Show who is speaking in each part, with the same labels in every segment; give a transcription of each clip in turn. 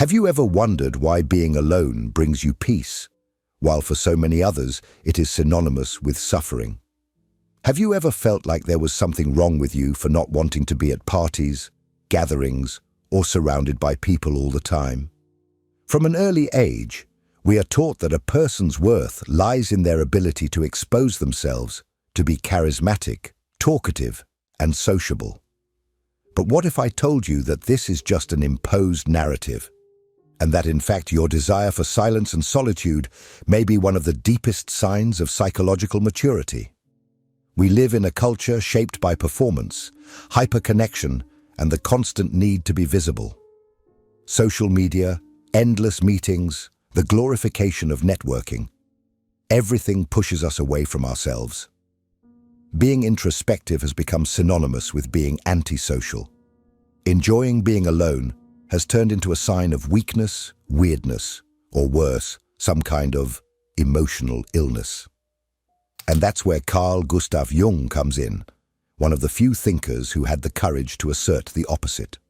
Speaker 1: Have you ever wondered why being alone brings you peace, while for so many others it is synonymous with suffering? Have you ever felt like there was something wrong with you for not wanting to be at parties, gatherings, or surrounded by people all the time? From an early age, we are taught that a person's worth lies in their ability to expose themselves, to be charismatic, talkative, and sociable. But what if I told you that this is just an imposed narrative, and that in fact your desire for silence and solitude may be one of the deepest signs of psychological maturity? We live in a culture shaped by performance, hyperconnection, and the constant need to be visible. Social media, endless meetings, the glorification of networking. Everything pushes us away from ourselves. Being introspective has become synonymous with being antisocial. Enjoying being alone has turned into a sign of weakness, weirdness, or worse, some kind of emotional illness. And that's where Gustav Jung comes in, one of the few thinkers who had the courage to assert the opposite.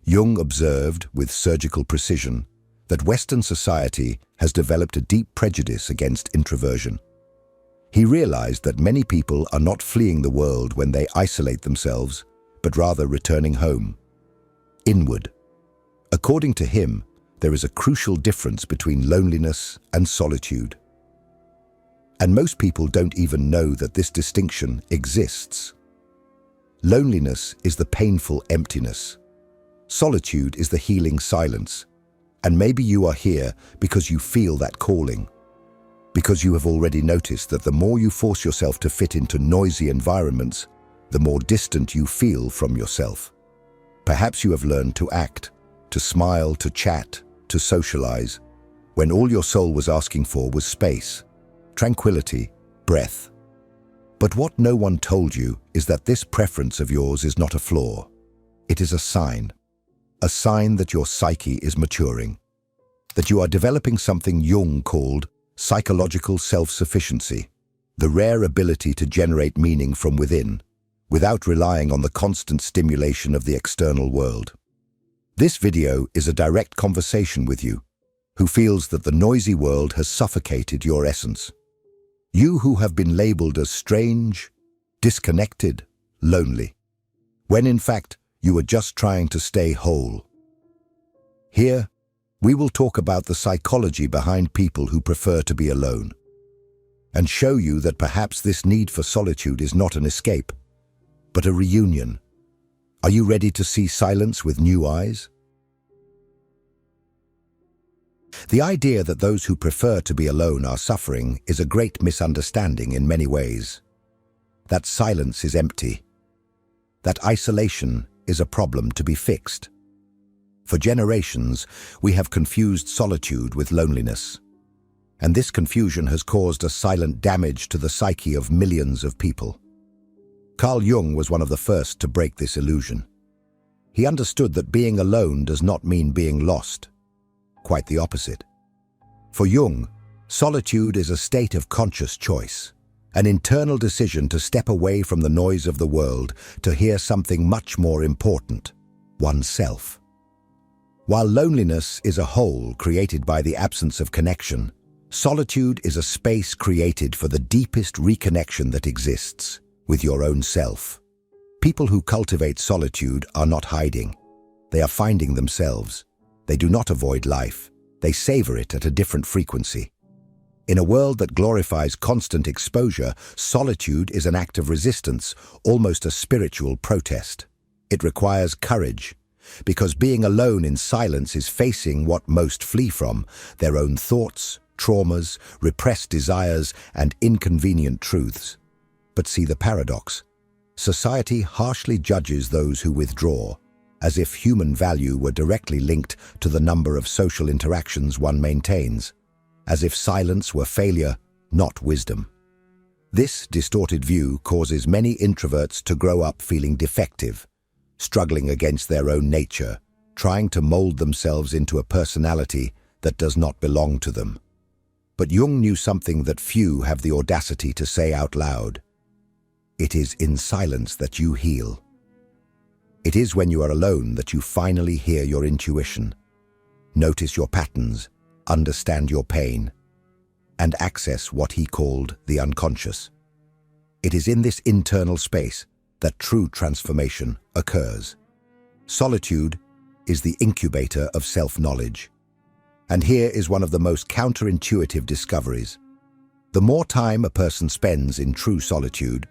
Speaker 1: Jung observed, with surgical precision, that Western society has developed a deep prejudice against introversion. He realized that many people are not fleeing the world when they isolate themselves, but rather returning home, inward. According to him, there is a crucial difference between loneliness and solitude. And most people don't even know that this distinction exists. Loneliness is the painful emptiness. Solitude is the healing silence. And maybe you are here because you feel that calling. Because you have already noticed that the more you force yourself to fit into noisy environments, the more distant you feel from yourself. Perhaps you have learned to act, to smile, to chat, to socialize, when all your soul was asking for was space, tranquility, breath. But what no one told you is that this preference of yours is not a flaw. It is a sign that your psyche is maturing, that you are developing something Jung called psychological self-sufficiency, the rare ability to generate meaning from within, without relying on the constant stimulation of the external world. This video is a direct conversation with you, who feels that the noisy world has suffocated your essence. You who have been labeled as strange, disconnected, lonely, when in fact you are just trying to stay whole. Here, we will talk about the psychology behind people who prefer to be alone, and show you that perhaps this need for solitude is not an escape, but a reunion. Are you ready to see silence with new eyes? The idea that those who prefer to be alone are suffering is a great misunderstanding in many ways. That silence is empty. That isolation is a problem to be fixed. For generations, we have confused solitude with loneliness. And this confusion has caused a silent damage to the psyche of millions of people. Carl Jung was one of the first to break this illusion. He understood that being alone does not mean being lost. Quite the opposite. For Jung, solitude is a state of conscious choice, an internal decision to step away from the noise of the world to hear something much more important, oneself. While loneliness is a hole created by the absence of connection, solitude is a space created for the deepest reconnection that exists, with your own self. People who cultivate solitude are not hiding. They are finding themselves. They do not avoid life. They savor it at a different frequency. In a world that glorifies constant exposure, solitude is an act of resistance, almost a spiritual protest. It requires courage, because being alone in silence is facing what most flee from, their own thoughts, traumas, repressed desires, and inconvenient truths. But see the paradox. Society harshly judges those who withdraw, as if human value were directly linked to the number of social interactions one maintains, as if silence were failure, not wisdom. This distorted view causes many introverts to grow up feeling defective, struggling against their own nature, trying to mold themselves into a personality that does not belong to them. But Jung knew something that few have the audacity to say out loud. It is in silence that you heal. It is when you are alone that you finally hear your intuition, notice your patterns, understand your pain, and access what he called the unconscious. It is in this internal space that true transformation occurs. Solitude is the incubator of self-knowledge. And here is one of the most counterintuitive discoveries. The more time a person spends in true solitude,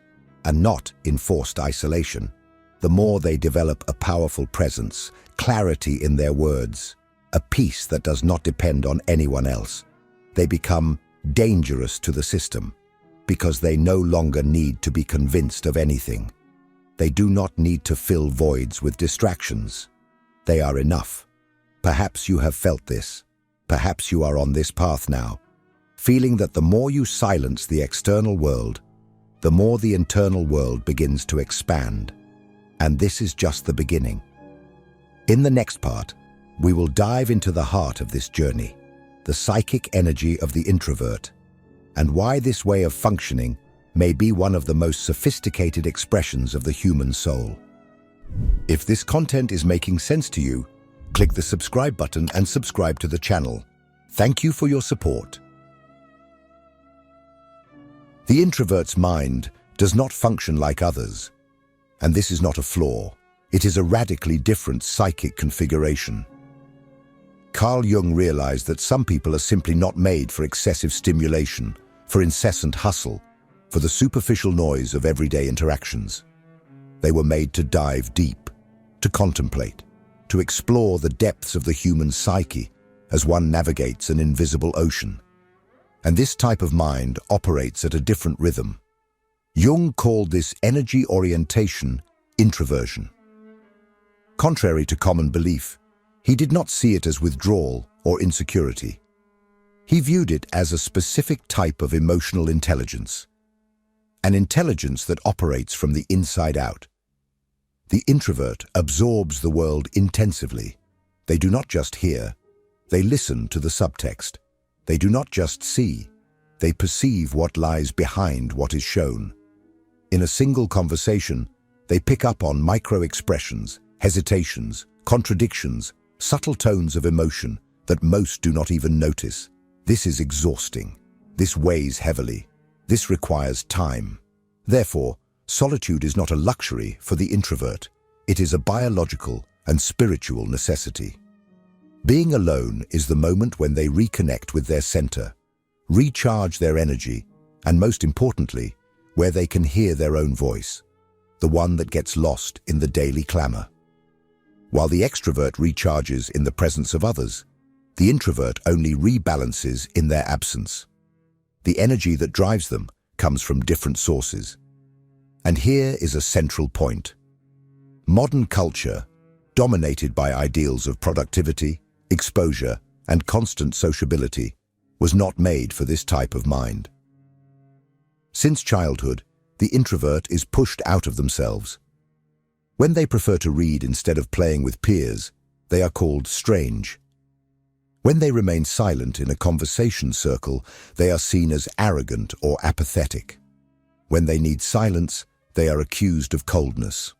Speaker 1: and not in forced isolation, the more they develop a powerful presence, clarity in their words, a peace that does not depend on anyone else. They become dangerous to the system because they no longer need to be convinced of anything. They do not need to fill voids with distractions. They are enough. Perhaps you have felt this. Perhaps you are on this path now, feeling that the more you silence the external world, the more the internal world begins to expand. And this is just the beginning. In the next part, we will dive into the heart of this journey, the psychic energy of the introvert, and why this way of functioning may be one of the most sophisticated expressions of the human soul. If this content is making sense to you, click the subscribe button and subscribe to the channel. Thank you for your support. The introvert's mind does not function like others, and this is not a flaw. It is a radically different psychic configuration. Carl Jung realized that some people are simply not made for excessive stimulation, for incessant hustle, for the superficial noise of everyday interactions. They were made to dive deep, to contemplate, to explore the depths of the human psyche as one navigates an invisible ocean. And this type of mind operates at a different rhythm. Jung called this energy orientation introversion. Contrary to common belief, he did not see it as withdrawal or insecurity. He viewed it as a specific type of emotional intelligence, an intelligence that operates from the inside out. The introvert absorbs the world intensively. They do not just hear, they listen to the subtext. They do not just see, they perceive what lies behind what is shown. In a single conversation, they pick up on micro-expressions, hesitations, contradictions, subtle tones of emotion that most do not even notice. This is exhausting. This weighs heavily. This requires time. Therefore, solitude is not a luxury for the introvert. It is a biological and spiritual necessity. Being alone is the moment when they reconnect with their center, recharge their energy, and most importantly, where they can hear their own voice, the one that gets lost in the daily clamor. While the extrovert recharges in the presence of others, the introvert only rebalances in their absence. The energy that drives them comes from different sources. And here is a central point. Modern culture, dominated by ideals of productivity, exposure, and constant sociability, was not made for this type of mind. Since childhood, the introvert is pushed out of themselves. When they prefer to read instead of playing with peers, they are called strange. When they remain silent in a conversation circle, they are seen as arrogant or apathetic. When they need silence, they are accused of coldness.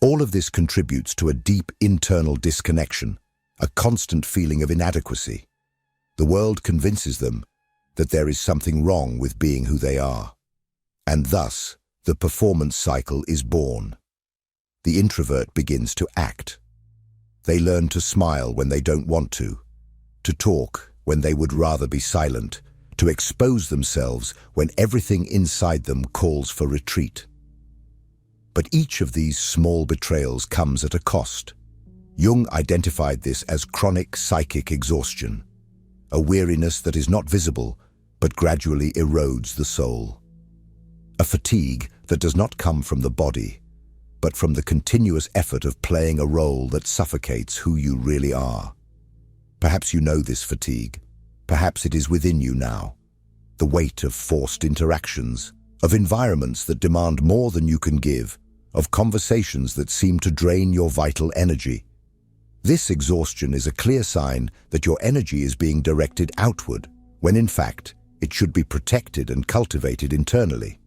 Speaker 1: All of this contributes to a deep internal disconnection, a constant feeling of inadequacy. The world convinces them that there is something wrong with being who they are. And thus, the performance cycle is born. The introvert begins to act. They learn to smile when they don't want to talk when they would rather be silent, to expose themselves when everything inside them calls for retreat. But each of these small betrayals comes at a cost. Jung identified this as chronic psychic exhaustion, a weariness that is not visible but gradually erodes the soul. A fatigue that does not come from the body, but from the continuous effort of playing a role that suffocates who you really are. Perhaps you know this fatigue. Perhaps it is within you now. The weight of forced interactions, of environments that demand more than you can give, of conversations that seem to drain your vital energy. This exhaustion is a clear sign that your energy is being directed outward, when in fact, it should be protected and cultivated internally.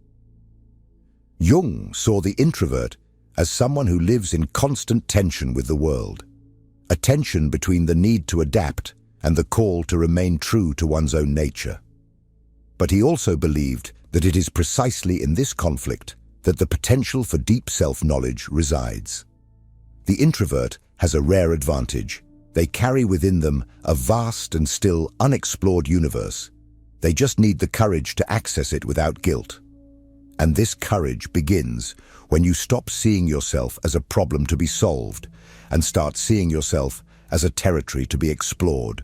Speaker 1: Jung saw the introvert as someone who lives in constant tension with the world, a tension between the need to adapt and the call to remain true to one's own nature. But he also believed that it is precisely in this conflict that the potential for deep self-knowledge resides. The introvert has a rare advantage. They carry within them a vast and still unexplored universe. They just need the courage to access it without guilt. And this courage begins when you stop seeing yourself as a problem to be solved and start seeing yourself as a territory to be explored.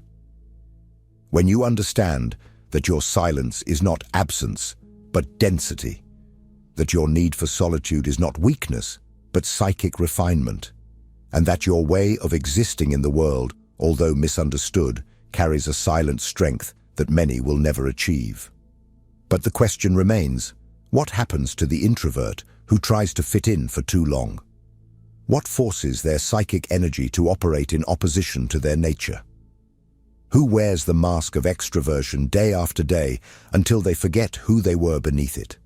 Speaker 1: When you understand that your silence is not absence, but density, that your need for solitude is not weakness, but psychic refinement, and that your way of existing in the world, although misunderstood, carries a silent strength that many will never achieve. But the question remains, what happens to the introvert who tries to fit in for too long? What forces their psychic energy to operate in opposition to their nature? Who wears the mask of extroversion day after day until they forget who they were beneath it?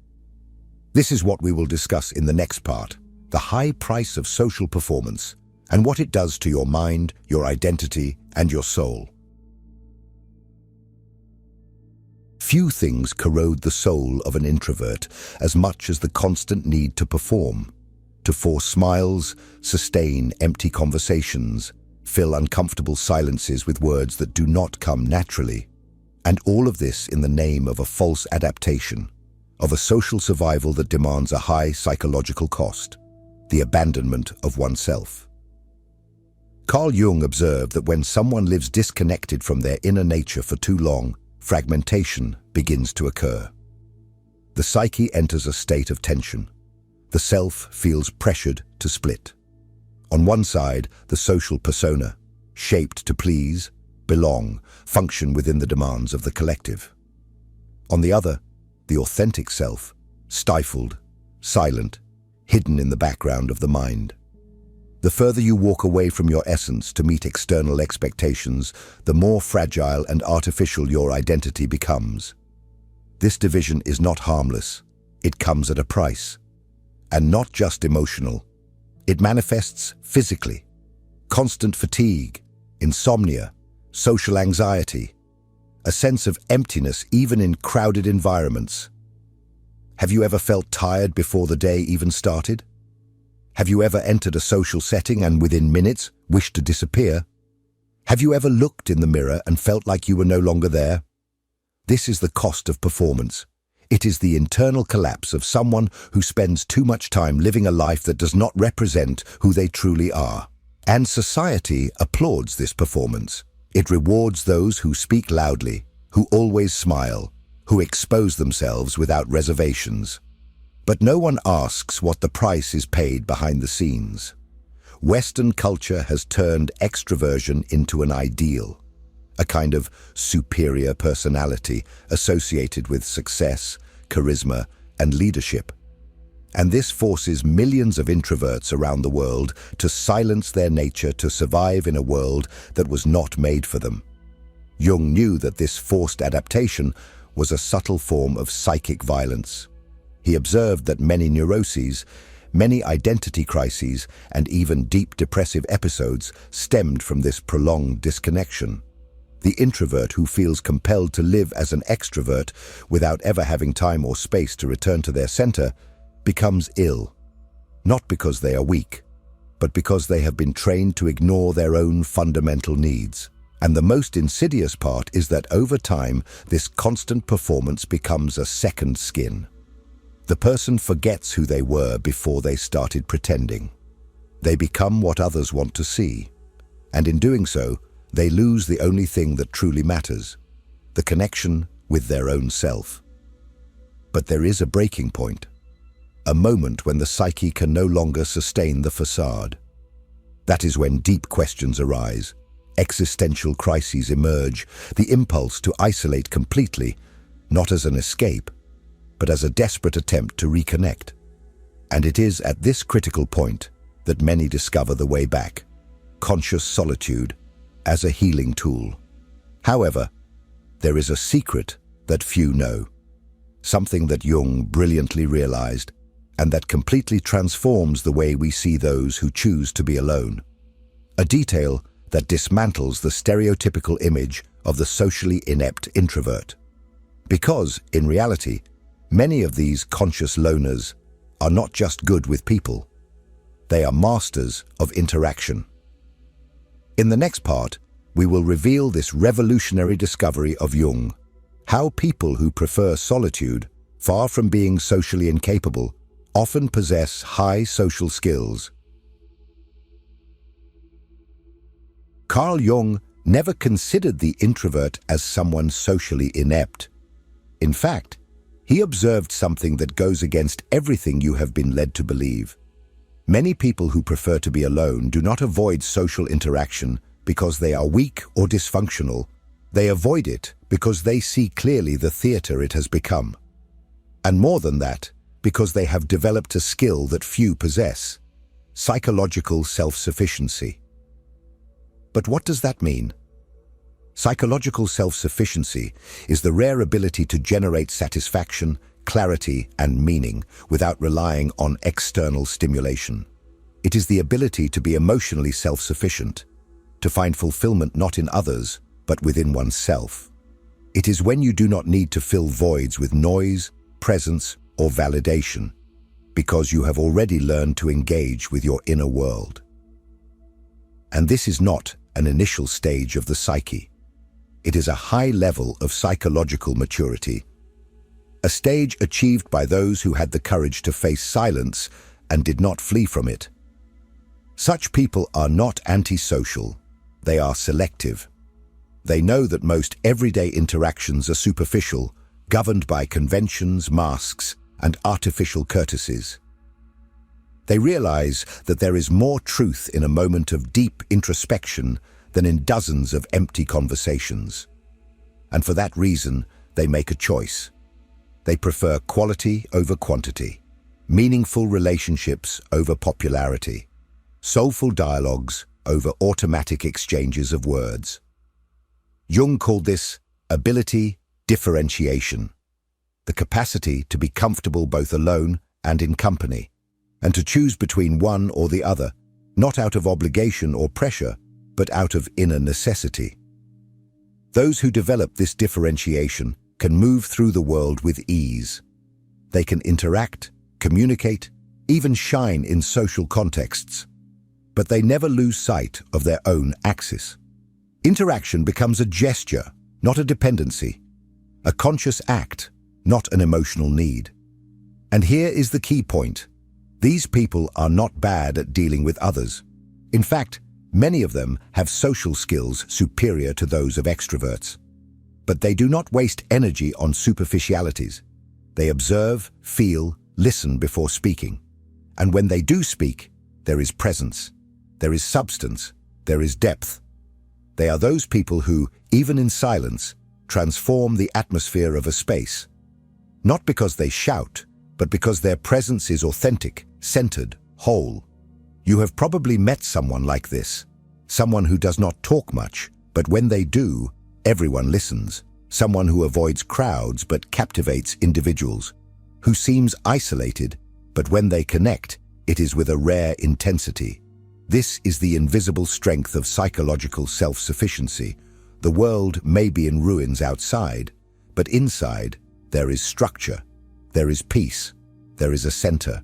Speaker 1: This is what we will discuss in the next part, the high price of social performance, and what it does to your mind, your identity, and your soul. Few things corrode the soul of an introvert as much as the constant need to perform, to force smiles, sustain empty conversations, fill uncomfortable silences with words that do not come naturally, and all of this in the name of a false adaptation, of a social survival that demands a high psychological cost, the abandonment of oneself. Carl Jung observed that when someone lives disconnected from their inner nature for too long, fragmentation begins to occur. The psyche enters a state of tension. The self feels pressured to split. On one side, the social persona, shaped to please, belong, function within the demands of the collective. On the other, the authentic self, stifled, silent, hidden in the background of the mind. The further you walk away from your essence to meet external expectations, the more fragile and artificial your identity becomes. This division is not harmless. It comes at a price. And not just emotional. It manifests physically. Constant fatigue, insomnia, social anxiety, a sense of emptiness even in crowded environments. Have you ever felt tired before the day even started? Have you ever entered a social setting and within minutes wished to disappear? Have you ever looked in the mirror and felt like you were no longer there? This is the cost of performance. It is the internal collapse of someone who spends too much time living a life that does not represent who they truly are. And society applauds this performance. It rewards those who speak loudly, who always smile, who expose themselves without reservations. But no one asks what the price is paid behind the scenes. Western culture has turned extroversion into an ideal, a kind of superior personality associated with success, charisma, and leadership. And this forces millions of introverts around the world to silence their nature to survive in a world that was not made for them. Jung knew that this forced adaptation was a subtle form of psychic violence. He observed that many neuroses, many identity crises, and even deep depressive episodes stemmed from this prolonged disconnection. The introvert who feels compelled to live as an extrovert without ever having time or space to return to their center becomes ill, not because they are weak, but because they have been trained to ignore their own fundamental needs. And the most insidious part is that over time, this constant performance becomes a second skin. The person forgets who they were before they started pretending. They become what others want to see, and in doing so, they lose the only thing that truly matters, the connection with their own self. But there is a breaking point, a moment when the psyche can no longer sustain the facade. That is when deep questions arise, existential crises emerge, the impulse to isolate completely, not as an escape, but as a desperate attempt to reconnect. And it is at this critical point that many discover the way back, conscious solitude, as a healing tool. However, there is a secret that few know, something that Jung brilliantly realized, and that completely transforms the way we see those who choose to be alone. A detail that dismantles the stereotypical image of the socially inept introvert. Because, in reality, many of these conscious loners are not just good with people. They are masters of interaction. In the next part, we will reveal this revolutionary discovery of Jung, how people who prefer solitude, far from being socially incapable, often possess high social skills. Carl Jung never considered the introvert as someone socially inept. In fact, he observed something that goes against everything you have been led to believe. Many people who prefer to be alone do not avoid social interaction because they are weak or dysfunctional. They avoid it because they see clearly the theater it has become. And more than that, because they have developed a skill that few possess: psychological self-sufficiency. But what does that mean? Psychological self-sufficiency is the rare ability to generate satisfaction, clarity, and meaning without relying on external stimulation. It is the ability to be emotionally self-sufficient, to find fulfillment not in others, but within oneself. It is when you do not need to fill voids with noise, presence, or validation, because you have already learned to engage with your inner world. And this is not an initial stage of the psyche. It is a high level of psychological maturity, a stage achieved by those who had the courage to face silence and did not flee from it. Such people are not antisocial, they are selective. They know that most everyday interactions are superficial, governed by conventions, masks, and artificial courtesies. They realize that there is more truth in a moment of deep introspection than in dozens of empty conversations. And for that reason, they make a choice. They prefer quality over quantity, meaningful relationships over popularity, soulful dialogues over automatic exchanges of words. Jung called this ability differentiation, the capacity to be comfortable both alone and in company, and to choose between one or the other, not out of obligation or pressure, but out of inner necessity. Those who develop this differentiation can move through the world with ease. They can interact, communicate, even shine in social contexts, but they never lose sight of their own axis. Interaction becomes a gesture, not a dependency, a conscious act, not an emotional need. And here is the key point. These people are not bad at dealing with others. In fact, many of them have social skills superior to those of extroverts. But they do not waste energy on superficialities. They observe, feel, listen before speaking. And when they do speak, there is presence, there is substance, there is depth. They are those people who, even in silence, transform the atmosphere of a space. Not because they shout, but because their presence is authentic, centered, whole. You have probably met someone like this, someone who does not talk much, but when they do, everyone listens. Someone who avoids crowds but captivates individuals, who seems isolated, but when they connect, it is with a rare intensity. This is the invisible strength of psychological self-sufficiency. The world may be in ruins outside, but inside there is structure, there is peace, there is a center.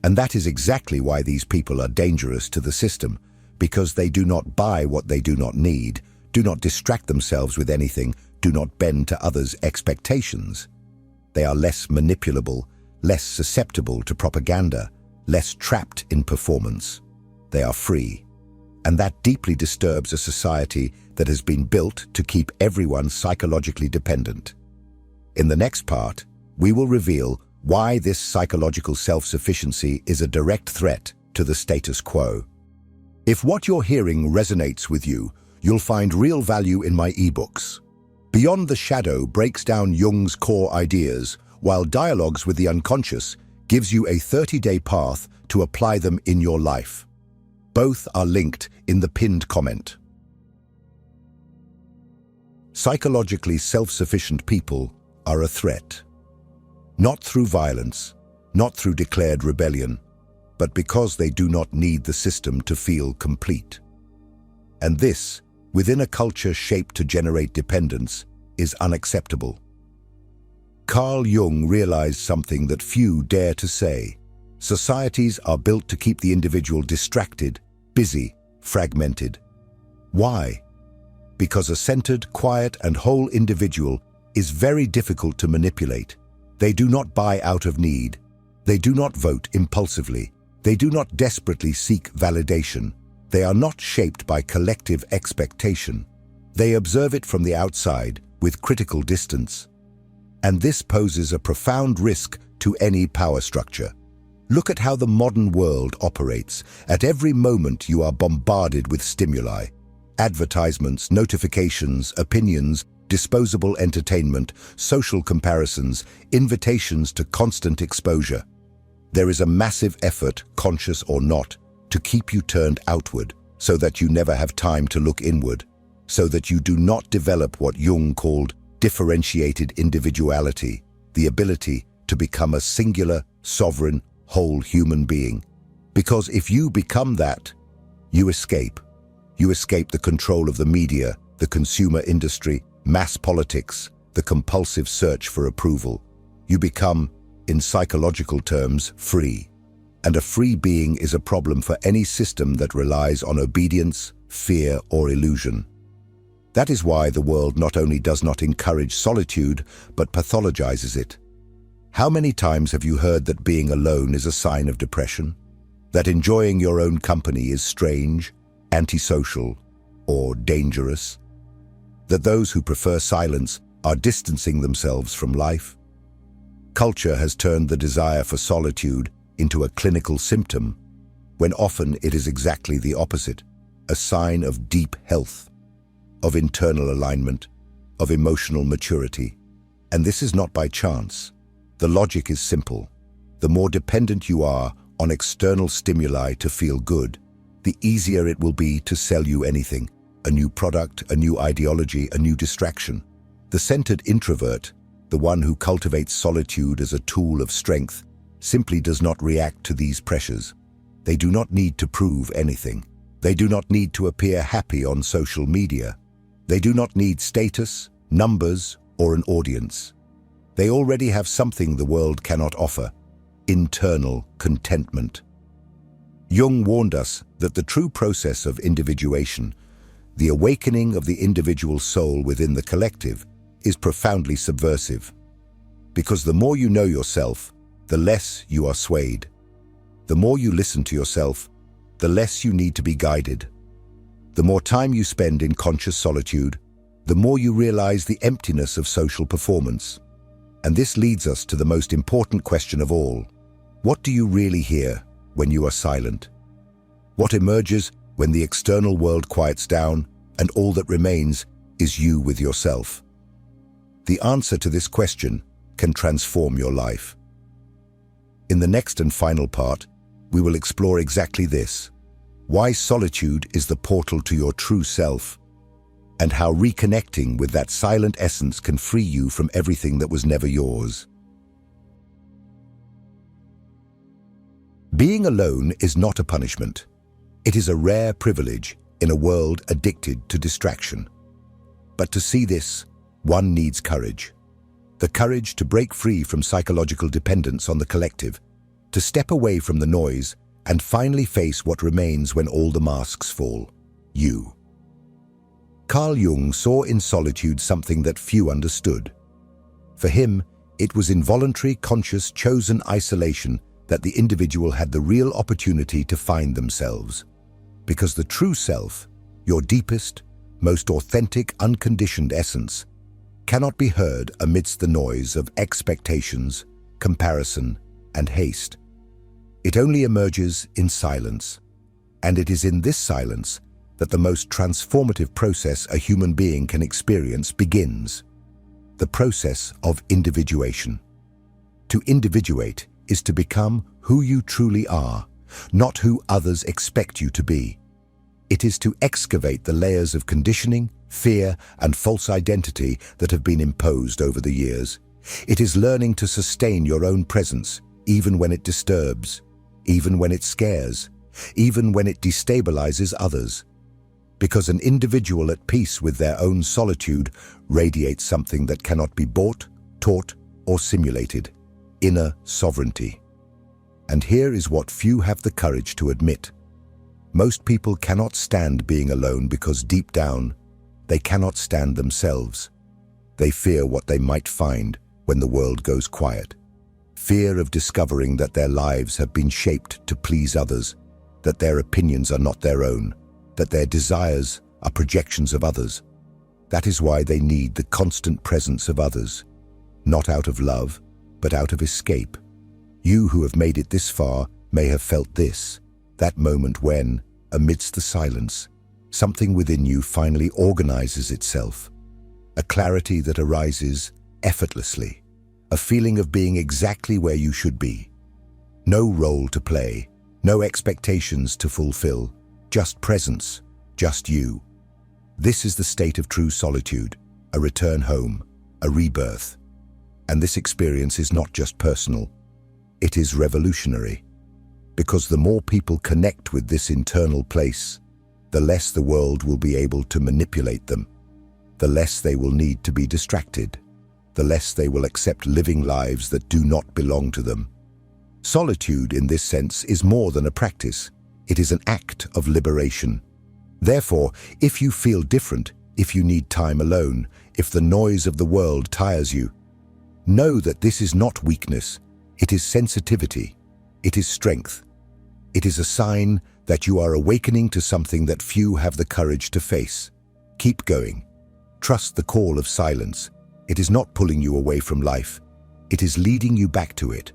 Speaker 1: And that is exactly why these people are dangerous to the system, because they do not buy what they do not need, do not distract themselves with anything, do not bend to others' expectations. They are less manipulable, less susceptible to propaganda, less trapped in performance. They are free. And that deeply disturbs a society that has been built to keep everyone psychologically dependent. In the next part, we will reveal why this psychological self-sufficiency is a direct threat to the status quo. If what you're hearing resonates with you, you'll find real value in my ebooks. Beyond the Shadow breaks down Jung's core ideas, while Dialogues with the Unconscious gives you a 30-day path to apply them in your life. Both are linked in the pinned comment. Psychologically self-sufficient people are a threat. Not through violence, not through declared rebellion, but because they do not need the system to feel complete. And this, within a culture shaped to generate dependence, is unacceptable. Carl Jung realized something that few dare to say. Societies are built to keep the individual distracted, busy, fragmented. Why? Because a centered, quiet, and whole individual is very difficult to manipulate. They do not buy out of need. They do not vote impulsively. They do not desperately seek validation. They are not shaped by collective expectation. They observe it from the outside with critical distance. And this poses a profound risk to any power structure. Look at how the modern world operates. At every moment you are bombarded with stimuli. Advertisements, notifications, opinions, disposable entertainment, social comparisons, invitations to constant exposure. There is a massive effort, conscious or not, to keep you turned outward, so that you never have time to look inward, so that you do not develop what Jung called differentiated individuality, the ability to become a singular, sovereign, whole human being. Because if you become that, you escape. You escape the control of the media, the consumer industry, mass politics, the compulsive search for approval. You become, in psychological terms, free. And a free being is a problem for any system that relies on obedience, fear, or illusion. That is why the world not only does not encourage solitude, but pathologizes it. How many times have you heard that being alone is a sign of depression? That enjoying your own company is strange, antisocial, or dangerous? That those who prefer silence are distancing themselves from life? Culture has turned the desire for solitude into a clinical symptom, when often it is exactly the opposite, a sign of deep health, of internal alignment, of emotional maturity. And this is not by chance. The logic is simple. The more dependent you are on external stimuli to feel good, the easier it will be to sell you anything, a new product, a new ideology, a new distraction. The centered introvert, the one who cultivates solitude as a tool of strength, simply does not react to these pressures. They do not need to prove anything. They do not need to appear happy on social media. They do not need status, numbers, or an audience. They already have something the world cannot offer: internal contentment. Jung warned us that the true process of individuation, the awakening of the individual soul within the collective, is profoundly subversive. Because the more you know yourself, the less you are swayed. The more you listen to yourself, the less you need to be guided. The more time you spend in conscious solitude, the more you realize the emptiness of social performance. And this leads us to the most important question of all. What do you really hear when you are silent? What emerges when the external world quiets down and all that remains is you with yourself? The answer to this question can transform your life. In the next and final part, we will explore exactly this: why solitude is the portal to your true self, and how reconnecting with that silent essence can free you from everything that was never yours. Being alone is not a punishment. It is a rare privilege in a world addicted to distraction. But to see this, one needs courage. The courage to break free from psychological dependence on the collective, to step away from the noise and finally face what remains when all the masks fall: you. Carl Jung saw in solitude something that few understood. For him, it was involuntary, conscious, chosen isolation that the individual had the real opportunity to find themselves. Because the true self, your deepest, most authentic, unconditioned essence, cannot be heard amidst the noise of expectations, comparison, and haste. It only emerges in silence, and it is in this silence that the most transformative process a human being can experience begins: the process of individuation. To individuate is to become who you truly are, not who others expect you to be. It is to excavate the layers of conditioning, fear, and false identity that have been imposed over the years. It is learning to sustain your own presence, even when it disturbs, even when it scares, even when it destabilizes others. because an individual at peace with their own solitude radiates something that cannot be bought, taught, or simulated: inner sovereignty. And here is what few have the courage to admit. Most people cannot stand being alone because deep down, they cannot stand themselves. They fear what they might find when the world goes quiet. Fear of discovering that their lives have been shaped to please others, that their opinions are not their own, that their desires are projections of others. That is why they need the constant presence of others, not out of love, but out of escape. You who have made it this far may have felt this, that moment when, amidst the silence, something within you finally organizes itself. A clarity that arises effortlessly, a feeling of being exactly where you should be. No role to play, no expectations to fulfill, just presence, just you. This is the state of true solitude, a return home, a rebirth. And this experience is not just personal, it is revolutionary. Because the more people connect with this internal place, the less the world will be able to manipulate them, the less they will need to be distracted, the less they will accept living lives that do not belong to them. Solitude, in this sense, is more than a practice. It is an act of liberation. Therefore, if you feel different, if you need time alone, if the noise of the world tires you, know that this is not weakness. It is sensitivity. It is strength. It is a sign that you are awakening to something that few have the courage to face. Keep going. Trust the call of silence. It is not pulling you away from life. It is leading you back to it,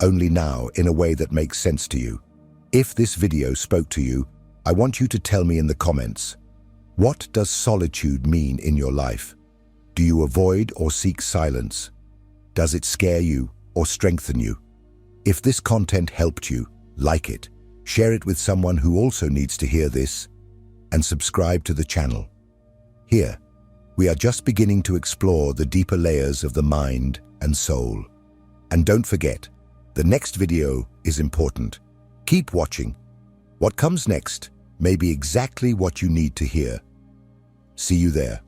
Speaker 1: only now in a way that makes sense to you. If this video spoke to you, I want you to tell me in the comments, what does solitude mean in your life? Do you avoid or seek silence? Does it scare you or strengthen you? If this content helped you, like it, share it with someone who also needs to hear this, and subscribe to the channel. Here, we are just beginning to explore the deeper layers of the mind and soul. And don't forget, the next video is important. Keep watching. What comes next may be exactly what you need to hear. See you there.